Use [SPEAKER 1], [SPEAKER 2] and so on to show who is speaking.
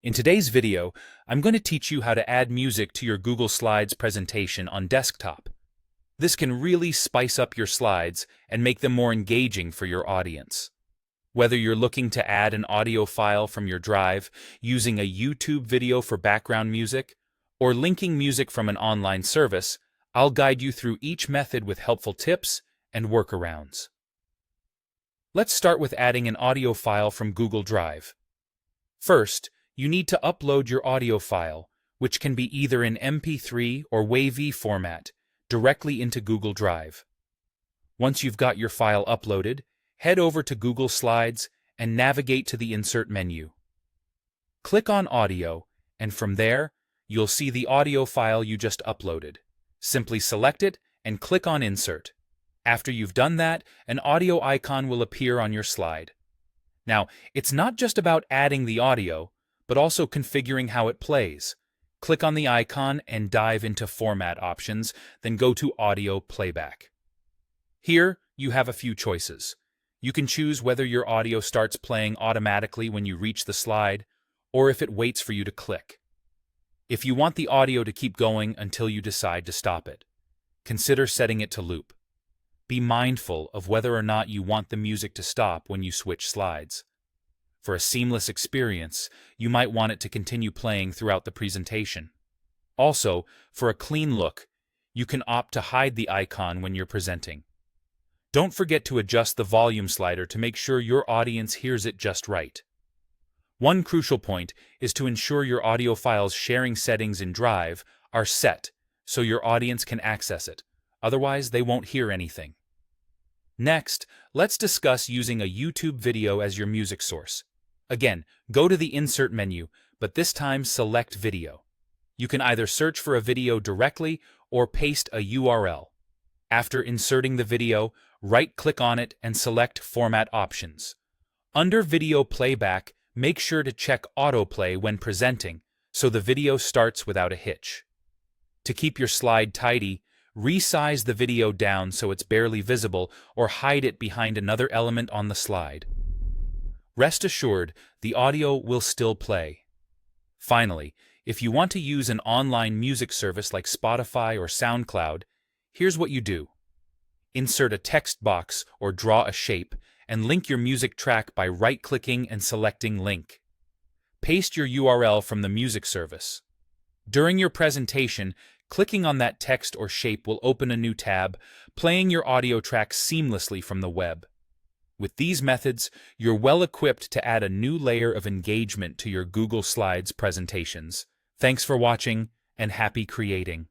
[SPEAKER 1] In today's video, I'm going to teach you how to add music to your Google Slides presentation on desktop. This can really spice up your slides and make them more engaging for your audience. Whether you're looking to add an audio file from your drive, using a YouTube video for background music, or linking music from an online service, I'll guide you through each method with helpful tips and workarounds. Let's start with adding an audio file from Google Drive. First, you need to upload your audio file, which can be either in MP3 or WAV format, directly into Google Drive. Once you've got your file uploaded, head over to Google Slides and navigate to the Insert menu. Click on Audio, and from there, you'll see the audio file you just uploaded. Simply select it and click on Insert. After you've done that, an audio icon will appear on your slide. Now, it's not just about adding the audio, but also configuring how it plays. Click on the icon and dive into Format options, then go to Audio Playback. Here, you have a few choices. You can choose whether your audio starts playing automatically when you reach the slide, or if it waits for you to click. If you want the audio to keep going until you decide to stop it, consider setting it to loop. Be mindful of whether or not you want the music to stop when you switch slides. For a seamless experience, you might want it to continue playing throughout the presentation. Also, for a clean look, you can opt to hide the icon when you're presenting. Don't forget to adjust the volume slider to make sure your audience hears it just right. One crucial point is to ensure your audio file's sharing settings in Drive are set so your audience can access it. Otherwise, they won't hear anything. Next, let's discuss using a YouTube video as your music source. Again, go to the Insert menu, but this time select Video. You can either search for a video directly or paste a URL. After inserting the video, right-click on it and select Format Options. Under Video Playback, make sure to check Autoplay when presenting, so the video starts without a hitch. To keep your slide tidy, resize the video down so it's barely visible or hide it behind another element on the slide. Rest assured, the audio will still play. Finally, if you want to use an online music service like Spotify or SoundCloud, here's what you do. Insert a text box or draw a shape and link your music track by right-clicking and selecting Link. Paste your URL from the music service. During your presentation, clicking on that text or shape will open a new tab, playing your audio track seamlessly from the web. With these methods, you're well equipped to add a new layer of engagement to your Google Slides presentations. Thanks for watching, and happy creating.